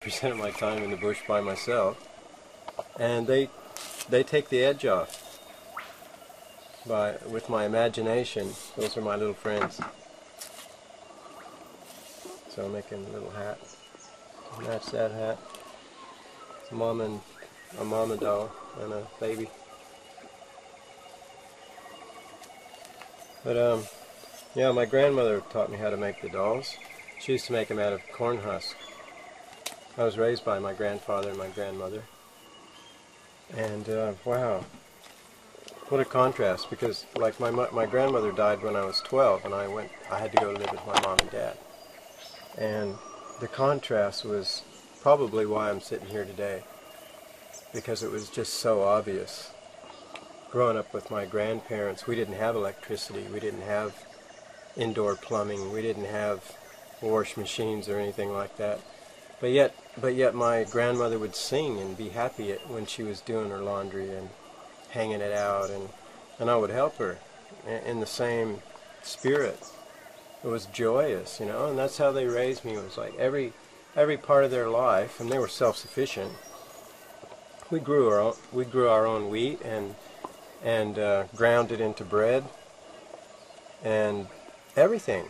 90% of my time in the bush by myself, and they take the edge off with my imagination. Those are my little friends. So I'm making a little hat to match that hat. It's a mama doll and a baby. But yeah, my grandmother taught me how to make the dolls. She used to make them out of corn husk. I was raised by my grandfather and my grandmother. And wow, what a contrast, because like my grandmother died when I was 12, and I had to go live with my mom and dad. And the contrast was probably why I'm sitting here today, because it was just so obvious. Growing up with my grandparents, we didn't have electricity, we didn't have indoor plumbing, we didn't have wash machines or anything like that. But yet my grandmother would sing and be happy when she was doing her laundry and hanging it out, and I would help her in the same spirit. It was joyous, you know, and that's how they raised me. It was like every part of their life, and they were self-sufficient. We grew our own wheat and ground it into bread and everything.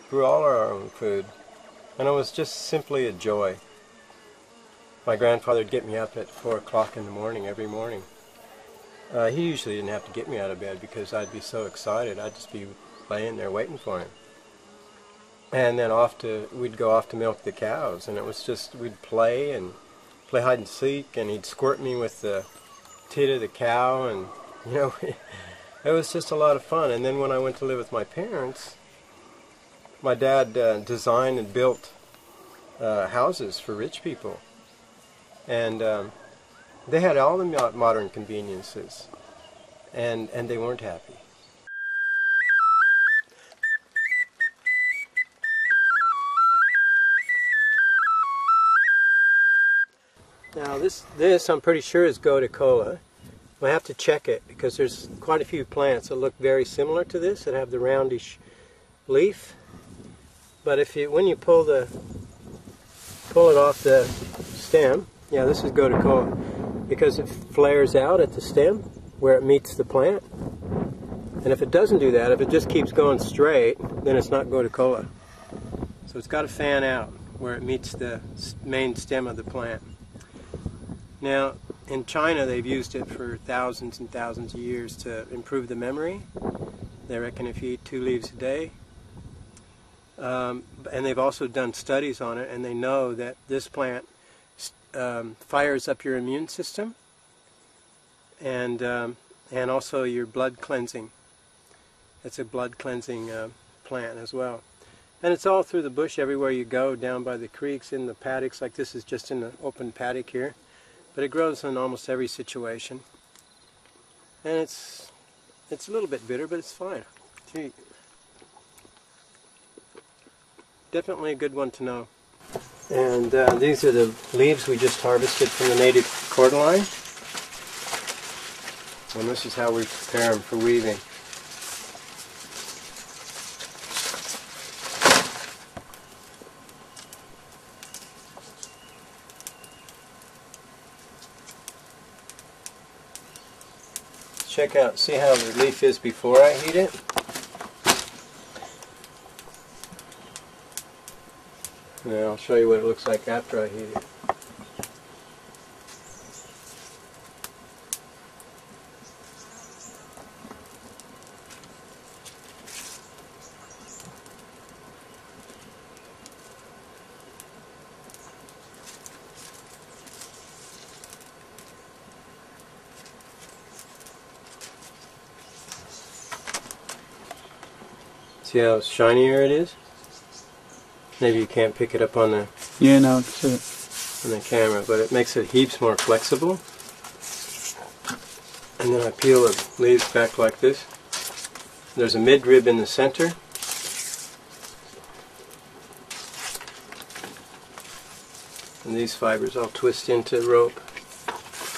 Grew all our own food, and it was just simply a joy. My grandfather would get me up at 4 o'clock in the morning every morning. He usually didn't have to get me out of bed because I'd be so excited. I'd just be laying there waiting for him. And then we'd go off to milk the cows, and it was just, we'd play hide and seek, and he'd squirt me with the tit of the cow, and you know, it was just a lot of fun. And then when I went to live with my parents, my dad designed and built houses for rich people, and they had all the modern conveniences, and they weren't happy. Now this I'm pretty sure is Koa. I have to check it because there's quite a few plants that look very similar to this that have the roundish leaf. But when you pull it off the stem, yeah, this is Koa, because it flares out at the stem where it meets the plant. And if it doesn't do that, if it just keeps going straight, then it's not Koa. So it's got to fan out where it meets the main stem of the plant. Now, in China, they've used it for thousands and thousands of years to improve the memory. They reckon if you eat 2 leaves a day. And they've also done studies on it, and they know that this plant fires up your immune system and also your blood cleansing. It's a blood cleansing plant as well. And it's all through the bush everywhere you go, down by the creeks, in the paddocks, like this is just in an open paddock here. But it grows in almost every situation. And it's a little bit bitter, but it's fine. Gee. Definitely a good one to know. And these are the leaves we just harvested from the native cordyline. And this is how we prepare them for weaving. Check out, see how the leaf is before I heat it? Now I'll show you what it looks like after I heat it. See how shinier it is? Maybe you can't pick it up on the on the camera, but it makes it heaps more flexible. And then I peel the leaves back like this. There's a midrib in the center. And these fibers I'll twist into rope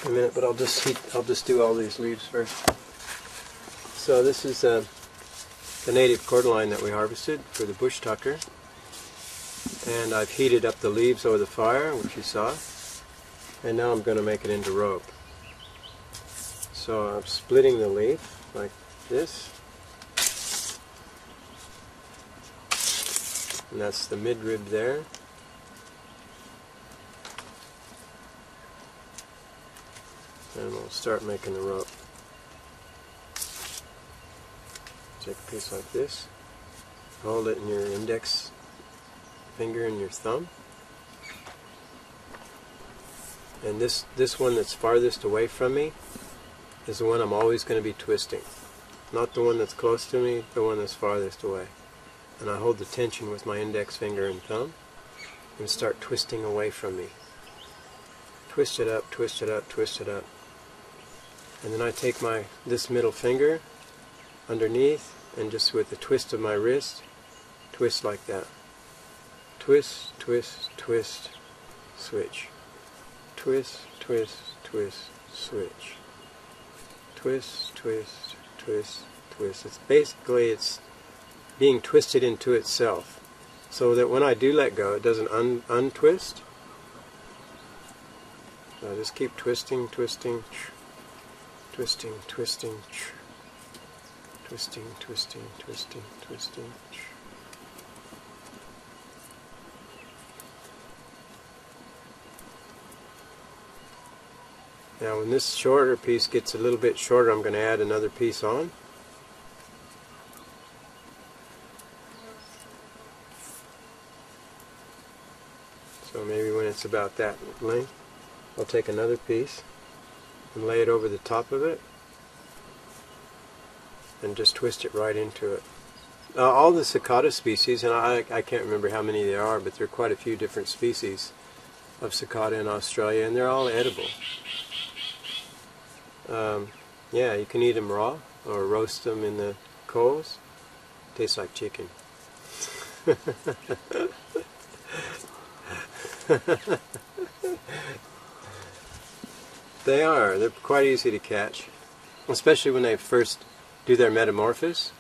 in a minute, but I'll just do all these leaves first. So this is the native cordyline that we harvested for the bush tucker. And I've heated up the leaves over the fire, which you saw. And now I'm going to make it into rope. So I'm splitting the leaf like this. And that's the midrib there. And we'll start making the rope. Take a piece like this. Hold it in your index finger and your thumb. And this one that's farthest away from me is the one I'm always going to be twisting. Not the one that's close to me, the one that's farthest away. And I hold the tension with my index finger and thumb and start twisting away from me. Twist it up, twist it up, twist it up. And then I take this middle finger underneath and just with the twist of my wrist, twist like that. Twist, twist, twist, switch. Twist, twist, twist, switch. Twist, twist, twist, twist. It's basically, it's being twisted into itself. So that when I do let go, it doesn't untwist. So I just keep twisting, twisting, twisting, twisting, twisting, twisting, twisting, twisting. Now when this shorter piece gets a little bit shorter, I'm going to add another piece on. So maybe when it's about that length, I'll take another piece and lay it over the top of it and just twist it right into it. All the cicada species, and I can't remember how many there are, but there are quite a few different species of cicada in Australia, and they're all edible. Yeah, you can eat them raw or roast them in the coals. Tastes like chicken. They're quite easy to catch, especially when they first do their metamorphosis.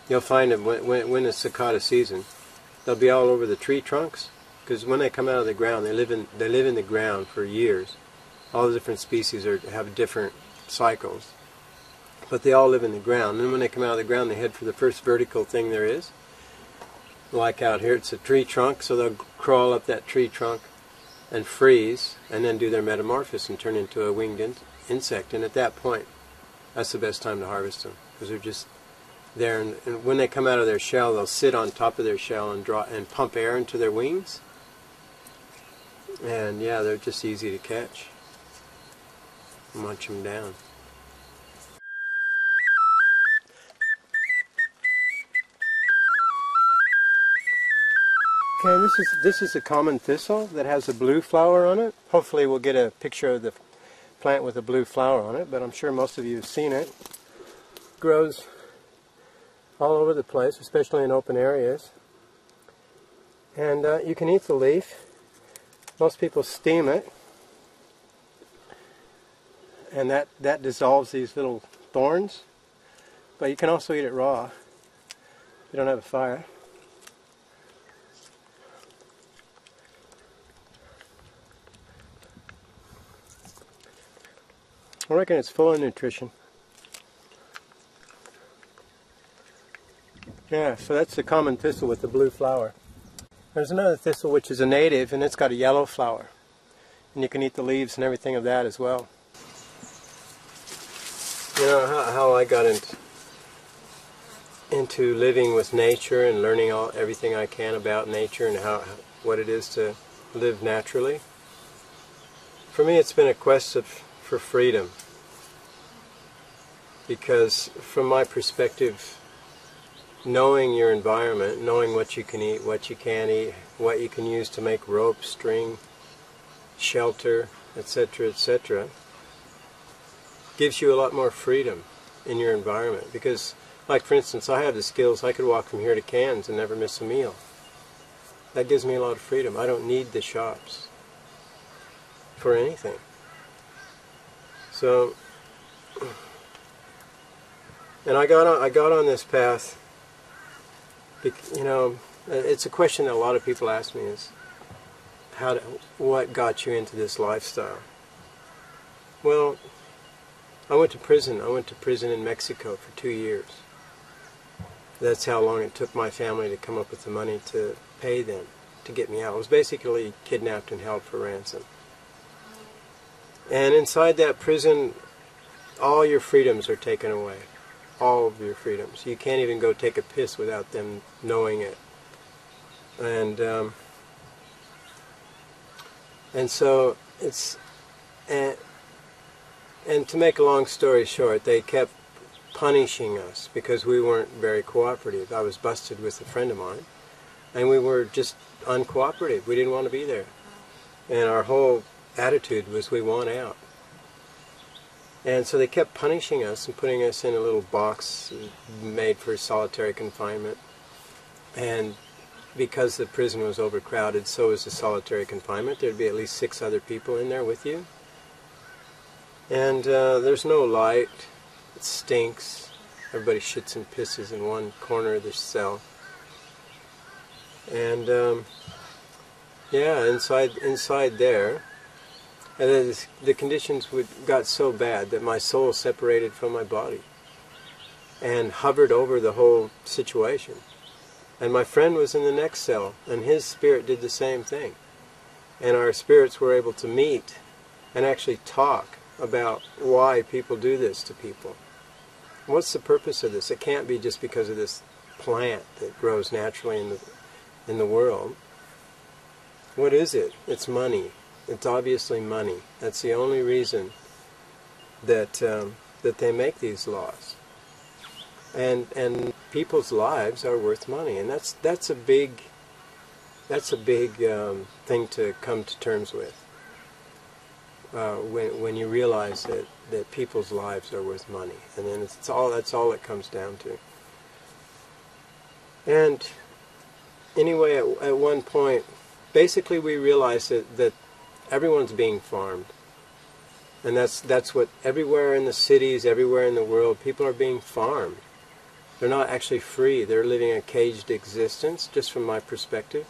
You'll find that when it's cicada season, they'll be all over the tree trunks, because when they come out of the ground, they live in the ground for years. All the different species have different cycles, but they all live in the ground. And when they come out of the ground, they head for the first vertical thing there is. Like out here, it's a tree trunk, so they'll crawl up that tree trunk and freeze, and then do their metamorphosis and turn into a winged insect. And at that point, that's the best time to harvest them, because they're just there. And when they come out of their shell, they'll sit on top of their shell and pump air into their wings. And yeah, they're just easy to catch. Munch them down. Okay, this is a common thistle that has a blue flower on it. Hopefully we'll get a picture of the plant with a blue flower on it, but I'm sure most of you have seen it. It grows all over the place, especially in open areas. And you can eat the leaf. Most people steam it. And that dissolves these little thorns. But you can also eat it raw if you don't have a fire. I reckon it's full of nutrition. Yeah, so that's the common thistle with the blue flower. There's another thistle which is a native, and it's got a yellow flower. And you can eat the leaves and everything of that as well. You know how I got into living with nature and learning everything I can about nature and what it is to live naturally. For me, it's been a quest for freedom, because from my perspective, knowing your environment, knowing what you can eat, what you can't eat, what you can use to make rope, string, shelter, etc., etc., gives you a lot more freedom in your environment. Because, like for instance, I have the skills, I could walk from here to Cairns and never miss a meal. That gives me a lot of freedom. I don't need the shops for anything. So, and I got on this path, you know, It's a question that a lot of people ask me is, what got you into this lifestyle? Well, I went to prison. I went to prison in Mexico for 2 years. That's how long it took my family to come up with the money to pay them to get me out. I was basically kidnapped and held for ransom. And inside that prison, all your freedoms are taken away. All of your freedoms. You can't even go take a piss without them knowing it. And so it's, and to make a long story short, they kept punishing us because we weren't very cooperative. I was busted with a friend of mine, and we were just uncooperative. We didn't want to be there. And our whole attitude was we want out. And so they kept punishing us and putting us in a little box made for solitary confinement. And because the prison was overcrowded, so was the solitary confinement. There'd be at least 6 other people in there with you. And there's no light. It stinks. Everybody shits and pisses in one corner of the cell. And yeah, inside there, and the conditions got so bad that my soul separated from my body and hovered over the whole situation. And my friend was in the next cell, and his spirit did the same thing. And our spirits were able to meet and actually talk about why people do this to people. What's the purpose of this? It can't be just because of this plant that grows naturally in the world. What is it? It's money. It's obviously money. That's the only reason that that they make these laws. And people's lives are worth money, and that's a big thing to come to terms with. When you realize that people's lives are worth money, and then that's all it comes down to. And anyway, at one point, basically we realized that everyone's being farmed, and that's what everywhere in the cities, everywhere in the world, people are being farmed. They're not actually free. They're living a caged existence, just from my perspective.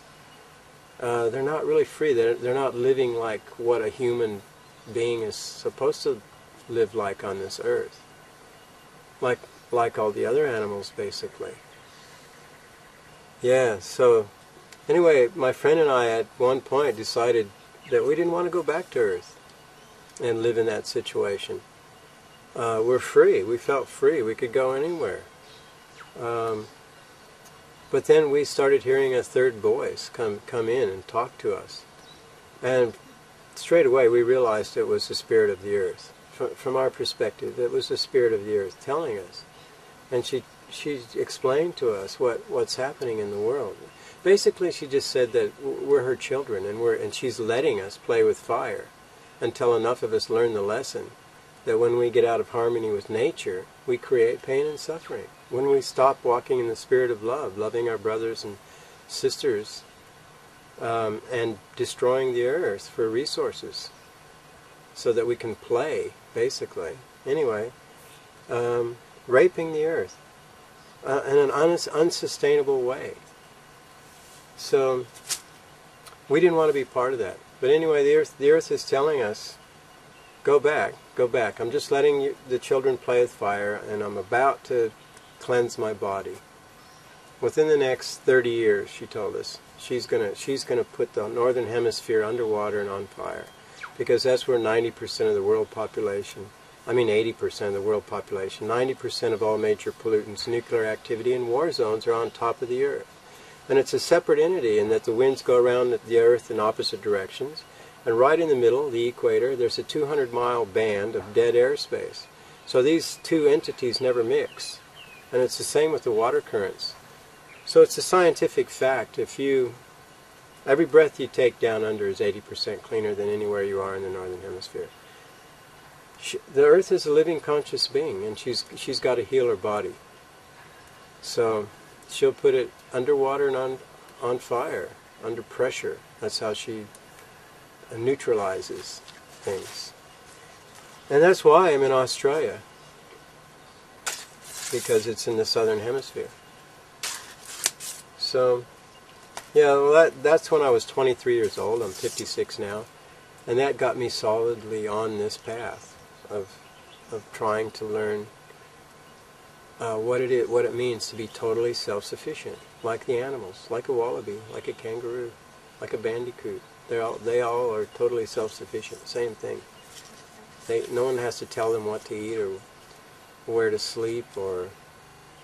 They're not really free. They're not living like what a human being is supposed to live like on this earth. Like all the other animals, basically. Yeah, so anyway, my friend and I at one point decided that we didn't want to go back to Earth and live in that situation. We're free. We felt free. We could go anywhere. But then we started hearing a third voice come in and talk to us. And straight away we realized it was the spirit of the earth. From our perspective, it was the spirit of the earth telling us. And she explained to us what's happening in the world. Basically, she just said that we're her children, and she's letting us play with fire until enough of us learn the lesson that when we get out of harmony with nature, we create pain and suffering. When we stop walking in the spirit of love, loving our brothers and sisters, and destroying the earth for resources so that we can play, basically. Anyway, raping the earth in an unsustainable way. So we didn't want to be part of that. But anyway, the earth is telling us, go back, go back. I'm just letting the children play with fire, and I'm about to cleanse my body. Within the next 30 years, she told us, she's gonna put the northern hemisphere underwater and on fire, because that's where 90% of the world population, 80% of the world population, 90% of all major pollutants, nuclear activity, and war zones are on top of the earth. And it's a separate entity in that the winds go around the earth in opposite directions, and right in the middle, the equator, there's a 200-mile band of dead airspace. So these two entities never mix. And it's the same with the water currents. So it's a scientific fact. Every breath you take down under is 80% cleaner than anywhere you are in the northern hemisphere. The earth is a living conscious being, and she's got to heal her body. So she'll put it underwater and on fire, under pressure. That's how she neutralizes things. And that's why I'm in Australia, because it's in the southern hemisphere. So Yeah, well, that's when I was 23 years old. I'm 56 now. And that got me solidly on this path of trying to learn what it means to be totally self-sufficient, like the animals, like a wallaby, like a kangaroo, like a bandicoot. They all are totally self-sufficient. Same thing. No one has to tell them what to eat or where to sleep or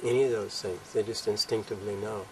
any of those things. They just instinctively know.